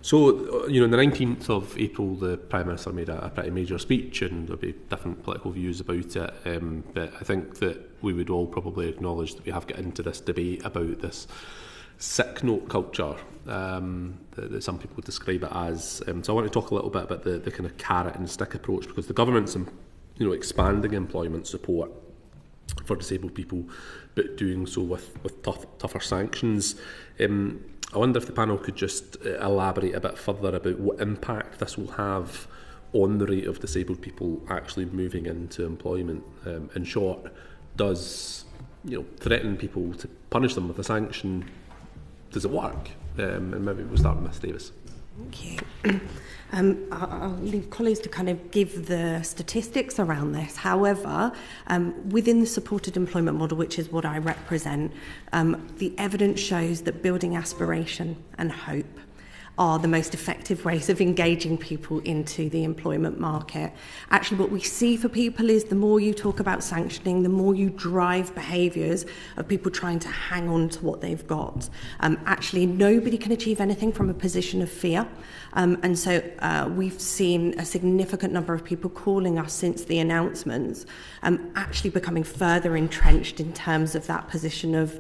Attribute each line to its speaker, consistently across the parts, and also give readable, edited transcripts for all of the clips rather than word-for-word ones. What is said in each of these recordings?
Speaker 1: So, on the 19th of April, the Prime Minister made a pretty major speech, and there'll be different political views about it. But I think that we would all probably acknowledge that we have got into this debate about this sick note culture that some people describe it as. So I want to talk a little bit about the kind of carrot and stick approach, because the government's expanding employment support for disabled people, but doing so with tougher sanctions. I wonder if the panel could just elaborate a bit further about what impact this will have on the rate of disabled people actually moving into employment. In short, does threaten people to punish them with a sanction, does it work? And maybe we'll start with Ms Davis.
Speaker 2: Thank you. I'll leave colleagues to kind of give the statistics around this. However, within the supported employment model, which is what I represent, the evidence shows that building aspiration and hope are the most effective ways of engaging people into the employment market. Actually, what we see for people is the more you talk about sanctioning, the more you drive behaviours of people trying to hang on to what they've got. Actually, nobody can achieve anything from a position of fear. And so we've seen a significant number of people calling us since the announcements, actually becoming further entrenched in terms of that position of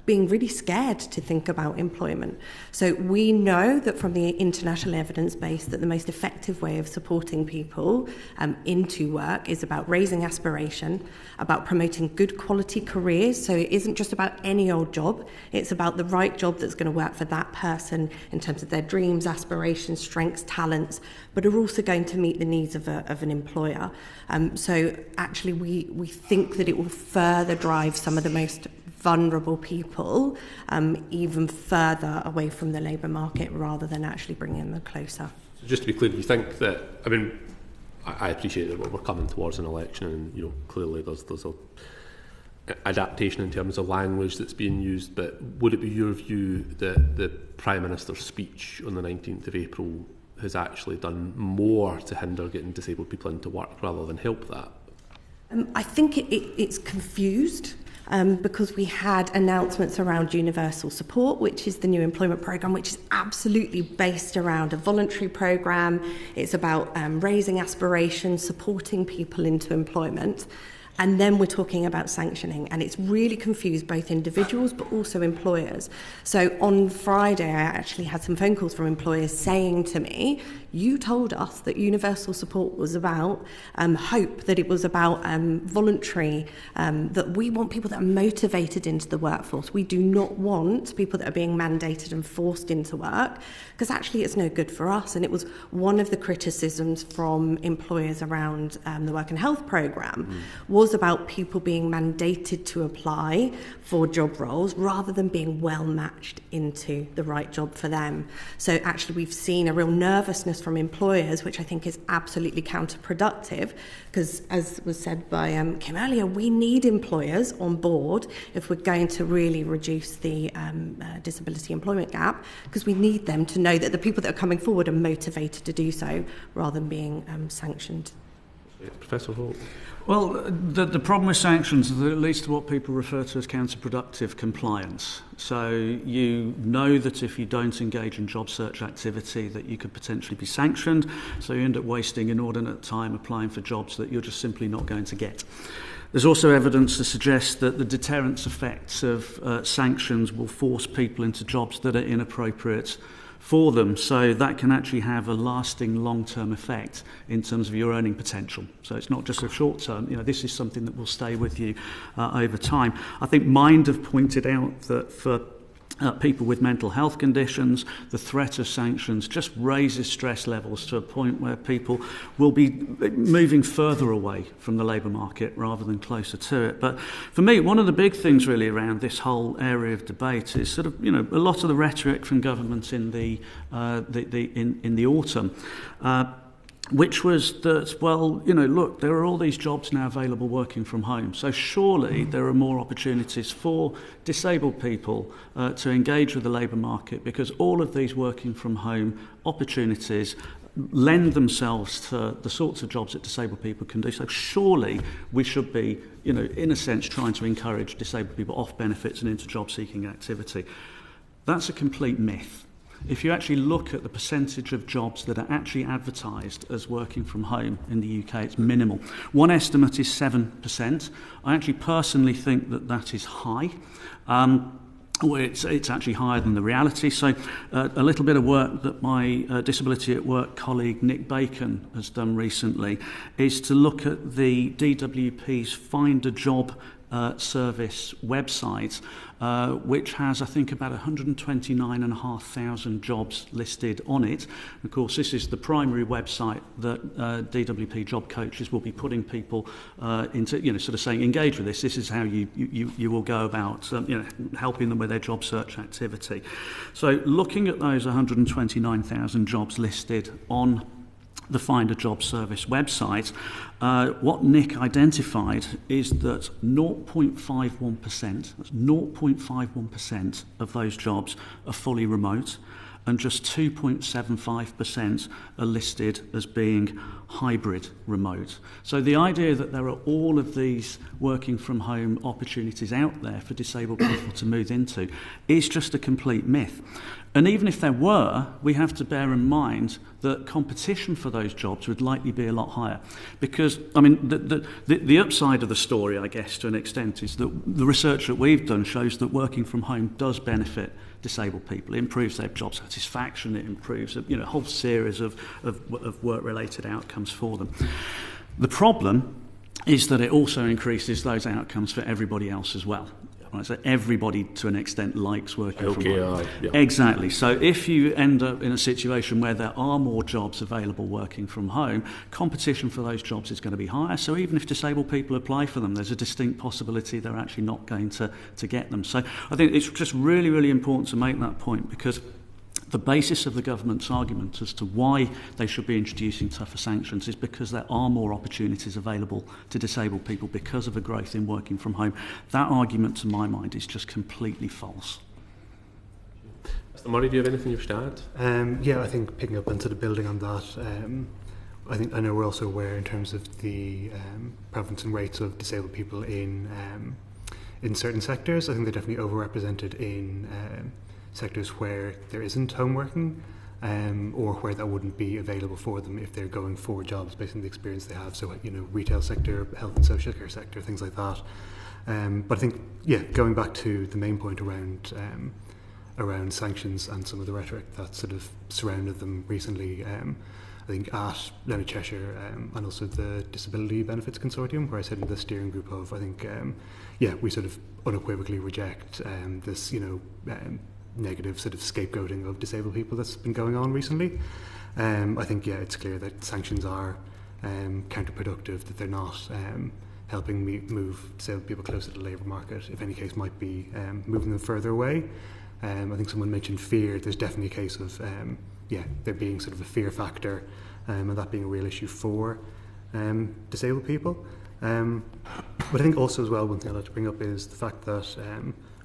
Speaker 2: being really scared to think about employment. So we know that from the international evidence base that the most effective way of supporting people into work is about raising aspiration, about promoting good quality careers. So it isn't just about any old job, it's about the right job that's going to work for that person in terms of their dreams, aspirations, strengths, talents, but are also going to meet the needs of an employer. So actually we think that it will further drive some of the most vulnerable people even further away from the labour market rather than actually bringing them closer.
Speaker 1: So just to be clear, you think that, I appreciate that we're coming towards an election, and clearly there's a adaptation in terms of language that's being used, but would it be your view that the Prime Minister's speech on the 19th of April has actually done more to hinder getting disabled people into work rather than help that?
Speaker 2: I think it's confused. Because we had announcements around universal support, which is the new employment programme, which is absolutely based around a voluntary programme. It's about raising aspirations, supporting people into employment. And then we're talking about sanctioning, and it's really confused both individuals but also employers. So on Friday, I actually had some phone calls from employers saying to me, you told us that universal support was about hope, that it was about voluntary, that we want people that are motivated into the workforce. We do not want people that are being mandated and forced into work, because actually it's no good for us. And it was one of the criticisms from employers around the Work and Health programme was about people being mandated to apply for job roles rather than being well matched into the right job for them. So actually we've seen a real nervousness from employers, which I think is absolutely counterproductive, because as was said by Kim earlier, we need employers on board if we're going to really reduce the disability employment gap, because we need them to know that the people that are coming forward are motivated to do so rather than being sanctioned.
Speaker 1: Professor Hoque.
Speaker 3: Well, the problem with sanctions is that it leads to what people refer to as counterproductive compliance. So you know that if you don't engage in job search activity that you could potentially be sanctioned, so you end up wasting inordinate time applying for jobs that you're just simply not going to get. There's also evidence to suggest that the deterrence effects of sanctions will force people into jobs that are inappropriate for them, so that can actually have a lasting long-term effect in terms of your earning potential. So it's not just a short-term, this is something that will stay with you over time. I think Mind have pointed out that for people with mental health conditions, the threat of sanctions just raises stress levels to a point where people will be moving further away from the labour market rather than closer to it. But for me, one of the big things really around this whole area of debate is sort of, a lot of the rhetoric from government in the autumn. Which was that, look, there are all these jobs now available working from home. So surely there are more opportunities for disabled people to engage with the labour market, because all of these working from home opportunities lend themselves to the sorts of jobs that disabled people can do. So surely we should be, in a sense, trying to encourage disabled people off benefits and into job-seeking activity. That's a complete myth. if you actually look at the percentage of jobs that are actually advertised as working from home in the UK, it's minimal. One estimate is 7%. I actually personally think that that is high. Well, it's actually higher than the reality. So a little bit of work that my Disability at Work colleague Nick Bacon has done recently is to look at the DWP's Find a Job service website, which has, I think, about 129,500 jobs listed on it. And of course, this is the primary website that DWP job coaches will be putting people into, sort of saying, engage with this. This is how you will go about, helping them with their job search activity. So looking at those 129,000 jobs listed on the Find a Job service website, what Nick identified is that 0.51%, that's 0.51% of those jobs are fully remote, and just 2.75% are listed as being hybrid remote. So the idea that there are all of these working from home opportunities out there for disabled people to move into is just a complete myth. And even if there were, we have to bear in mind that competition for those jobs would likely be a lot higher. Because, I mean, the upside of the story, I guess, to an extent, is that the research that we've done shows that working from home does benefit disabled people. It improves their job satisfaction, it improves a whole series of work-related outcomes for them. The problem is that it also increases those outcomes for everybody else as well. Right, so everybody, to an extent, likes working from home.
Speaker 1: Yeah.
Speaker 3: Exactly. So if you end up in a situation where there are more jobs available working from home, competition for those jobs is going to be higher. So even if disabled people apply for them, there's a distinct possibility they're actually not going to get them. So I think it's just really, really important to make that point, because the basis of the government's argument as to why they should be introducing tougher sanctions is because there are more opportunities available to disabled people because of a growth in working from home. That argument, to my mind, is just completely false.
Speaker 1: Mr. Murray, do you have anything you wish to add?
Speaker 4: I think picking up and sort of building on that, I know we're also aware in terms of the prevalence and rates of disabled people in certain sectors. I think they're definitely overrepresented in sectors where there isn't home working, or where that wouldn't be available for them if they're going for jobs based on the experience they have. So, retail sector, health and social care sector, things like that. But I think, going back to the main point around sanctions and some of the rhetoric that sort of surrounded them recently, I think at Leonard, Cheshire, and also the Disability Benefits Consortium, where I sit in the steering group of, I think, we sort of unequivocally reject this, negative sort of scapegoating of disabled people that's been going on recently. I think, it's clear that sanctions are counterproductive, that they're not helping move disabled people closer to the labour market. If any case, might be moving them further away. I think someone mentioned fear. There's definitely a case of, there being sort of a fear factor, and that being a real issue for disabled people. But I think also as well, one thing I'd like to bring up is the fact that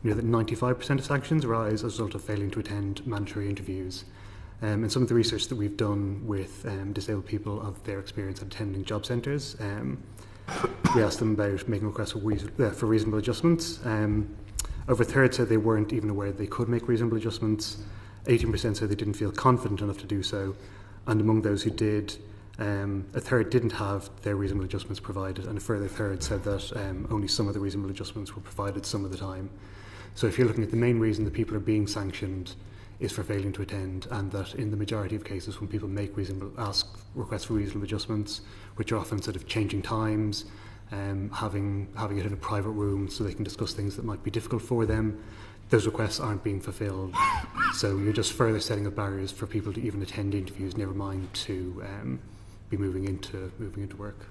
Speaker 4: that 95% of sanctions arise as a result of failing to attend mandatory interviews. And some of the research that we've done with disabled people of their experience at attending job centres, we asked them about making requests for reasonable adjustments. Over a third said they weren't even aware they could make reasonable adjustments. 18% said they didn't feel confident enough to do so. And among those who did, a third didn't have their reasonable adjustments provided, and a further third said that only some of the reasonable adjustments were provided some of the time. So if you're looking at the main reason that people are being sanctioned is for failing to attend, and that in the majority of cases when people make ask requests for reasonable adjustments, which are often sort of changing times, having it in a private room so they can discuss things that might be difficult for them, those requests aren't being fulfilled. So you're just further setting up barriers for people to even attend interviews, never mind to be moving into work.